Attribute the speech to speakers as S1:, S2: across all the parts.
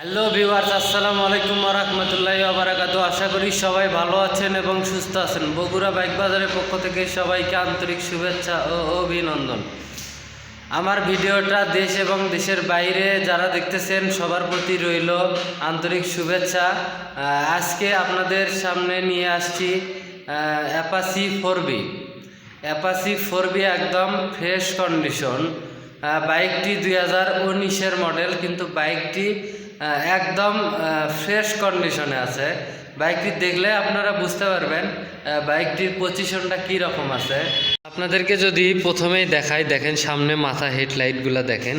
S1: Hello viewers, আসসালামু আলাইকুম ওয়া রাহমাতুল্লাহি ওয়া বারাকাতুহু। আশা করি সবাই ভালো আছেন এবং সুস্থ আছেন। বগুড়া বাইক বাজারের পক্ষ থেকে সবাইকে আন্তরিক শুভেচ্ছা ও অভিনন্দন। আমার ভিডিওটা দেশ এবং দেশের বাইরে যারা দেখতেছেন সবার প্রতি রইল আন্তরিক শুভেচ্ছা। আজকে আপনাদের সামনে নিয়ে আসছি অ্যাপাচি 4বি। অ্যাপাচি 4বি একদম ফ্রেশ কন্ডিশন। বাইকটি 2019-এর মডেল, কিন্তু বাইকটি একদম ফ্রেশ কন্ডিশনে আছে। বাইকটি দেখলে আপনারা বুঝতে পারবেন বাইকটির পজিশনটা কী রকম আছে। আপনাদেরকে যদি প্রথমেই দেখাই, দেখেন সামনে মাথা হেডলাইটগুলো দেখেন,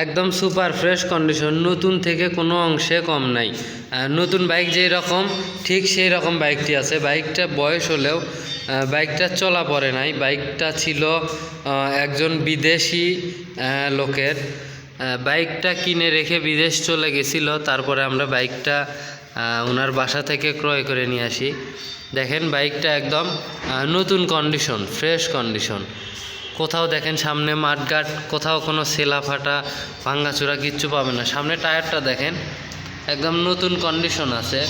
S1: একদম সুপার ফ্রেশ কন্ডিশন, নতুন থেকে কোনো অংশে কম নাই। নতুন বাইক যেই রকম ঠিক সেই রকম বাইকটি আছে। বাইকটা বয়স হলেও বাইকটা চলা পড়ে নাই। বাইকটা ছিল একজন বিদেশি লোকের। বাইকটা কিনে রেখে বিদেশ চলে গেছিল, তারপরে আমরা বাইকটা ওনার বাসা থেকে ক্রয় করে নিয়ে আসি। দেখেন বাইকটা একদম নতুন কন্ডিশন, ফ্রেশ কন্ডিশন। কোথাও দেখেন সামনে মাঠঘাট, কোথাও কোনো সেলা ফাটা ভাঙ্গাচোরা কিচ্ছু পাবেন না। সামনে টায়ারটা দেখেন একদম নতুন কন্ডিশন আছে।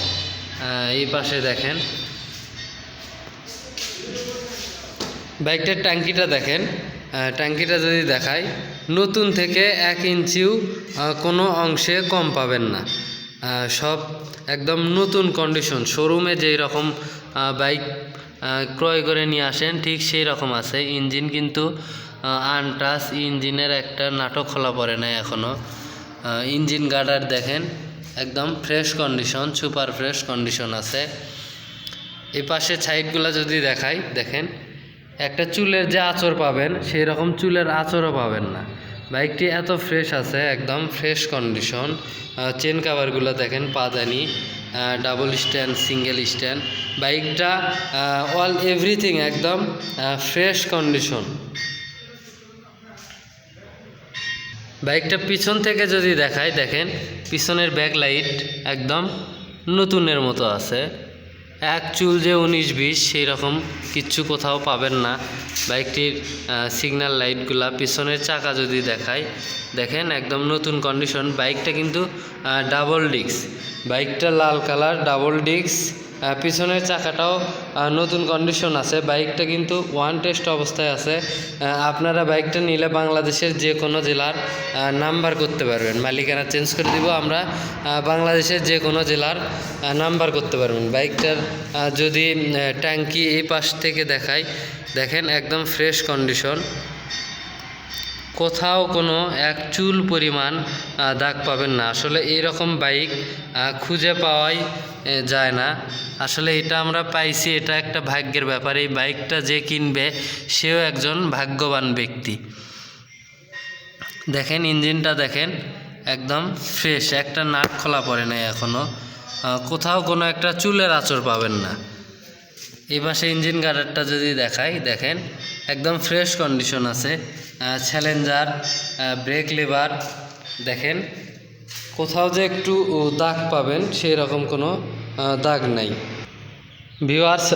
S1: এই পাশে দেখেন বাইকটার ট্যাঙ্কিটা দেখেন, ট্যাঙ্কিটা যদি দেখাই, নতুন থেকে 1 ইঞ্চিও কোনো অংশে কম পাবেন না। সব একদম নতুন কন্ডিশন। শোরুমে যেই রকম বাইক ক্রয় করে নিয়ে আসেন ঠিক সেই রকম আছে। ইঞ্জিন কিন্তু আনটাচ, ইঞ্জিনের একটা নাটক খোলা পড়ে নাই এখনও। ইঞ্জিন গার্ডার দেখেন একদম fresh condition, super fresh condition আছে। এই পাশে সাইডগুলো যদি দেখাই, দেখেন একটা চুলের যে আঁচড় পাবেন সেই রকম চুলের আঁচড়ও পাবেন না। বাইকটি এত ফ্রেশ আছে, একদম ফ্রেশ কন্ডিশন। চেন কাভারগুলো দেখেন, পাদানি, ডাবল স্ট্যান্ড, সিঙ্গেল স্ট্যান্ড। বাইকটা অল এভরিথিং একদম ফ্রেশ কন্ডিশন। বাইকটা পিছন থেকে যদি দেখাই, দেখেন পিছনের ব্যাক লাইট একদম নতুনের মতো আছে। এক চুল যে 19-20 সেই রকম কিচ্ছু কোথাও পাবেন না। বাইকটির সিগন্যাল লাইটগুলা, পিছনের চাকা যদি দেখাই, দেখেন একদম নতুন কন্ডিশন। বাইকটা কিন্তু ডাবল ডিস্ক, বাইকটা লাল কালার ডাবল ডিস্ক। পিছনের চাকাটাও নতুন কন্ডিশন আছে। বাইকটা কিন্তু ওয়ান টেস্ট অবস্থায় আছে। আপনারা বাইকটা নিলে বাংলাদেশের যে কোনো জেলার নাম্বার করতে পারবেন। মালিকানা চেঞ্জ করে দিব আমরা, বাংলাদেশের যে কোনো জেলার নাম্বার করতে পারবেন। বাইকটার যদি ট্যাঙ্কি এই পাশ থেকে দেখাই, দেখেন একদম ফ্রেশ কন্ডিশন, কোথাও কোনো এক চুল পরিমাণ দাগ পাবেন না। আসলে এইরকম বাইক খুঁজে পাওয়াই যায় না। আসলে এটা আমরা পাইছি, এটা একটা ভাগ্যের ব্যাপার। এই বাইকটা যে কিনবে সেও একজন ভাগ্যবান ব্যক্তি। দেখেন ইঞ্জিনটা দেখেন একদম ফ্রেশ, একটা নাট খোলা পড়ে নাই এখনও। কোথাও কোনো একটা চুলের আঁচড় পাবেন না। এই পাশে ইঞ্জিন গার্ডারটা যদি দেখাই, দেখেন একদম ফ্রেশ কন্ডিশন আছে। চ্যালেঞ্জার, ব্রেক লিভার দেখেন, কোথাও যে একটু দাগ পাবেন সেই রকম কোনো দাগ নাই। ভিউয়ার্স,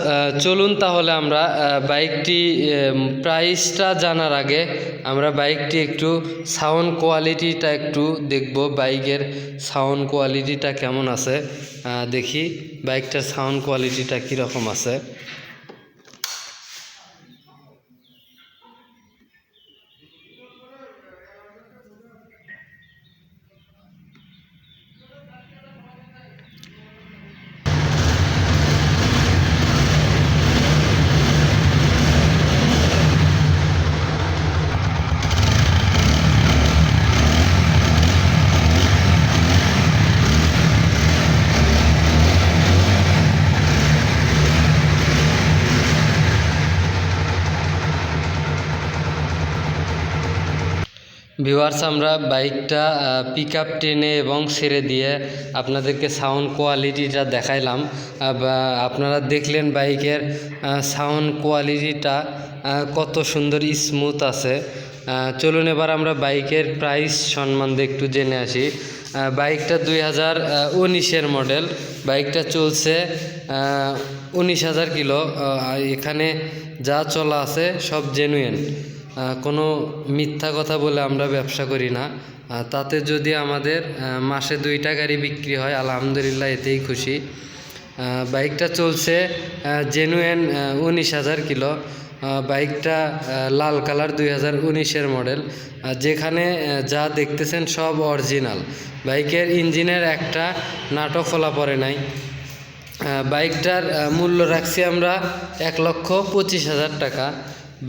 S1: চলুন তাহলে আমরা বাইকটি প্রাইসটা জানার আগে আমরা বাইকটি একটু সাউন্ড কোয়ালিটিটা একটু দেখব। বাইকের সাউন্ড কোয়ালিটিটা কেমন আছে দেখি, বাইকটার সাউন্ড কোয়ালিটিটা কীরকম আছে। ভিউয়ার্স, আমরা বাইকটা পিক আপ টেনে এবং ছেড়ে দিয়ে আপনাদেরকে সাউন্ড কোয়ালিটিটা দেখাইলাম। আপনারা দেখলেন বাইকের সাউন্ড কোয়ালিটিটা কত সুন্দর স্মুথ আছে। চলুন এবার আমরা বাইকের প্রাইস সম্বন্ধে একটু জেনে আসি। বাইকটা 2019-এর মডেল। বাইকটা চলছে 19,000 কিলো। এখানে যা চলা আছে সব জেনুইন, কোনো মিথ্যা কথা বলে আমরা ব্যবসা করি না। তাতে যদি আমাদের মাসে 2টা গাড়ি বিক্রি হয় আলহামদুলিল্লাহ এতেই খুশি। বাইকটা চলছে জেনুইন 19,000 কিলো। বাইকটা লাল কালার 2019-এর মডেল। যেখানে যা দেখতেছেন সব অরিজিনাল। বাইকের ইঞ্জিনের একটা নাটও খোলা পড়ে নাই। বাইকটার মূল্য রাখছি আমরা 1,25,000 টাকা।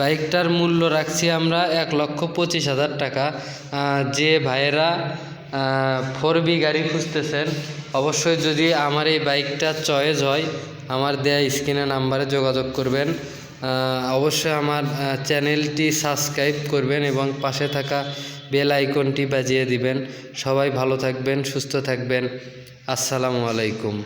S1: বাইকটার মূল্য রাখছি আমরা 1,25,000 টাকা। যে ভাইয়েরা 4B গাড়ি খুঁজতেছেন অবশ্যই যদি আমার এই বাইকটা চয়েস হয় আমার দেয়া স্ক্রিনে নাম্বারে যোগাযোগ করবেন। অবশ্যই আমার চ্যানেলটি সাবস্ক্রাইব করবেন এবং পাশে থাকা বেল আইকনটি বাজিয়ে দিবেন। সবাই ভালো থাকবেন, সুস্থ থাকবেন। আসসালামু আলাইকুম।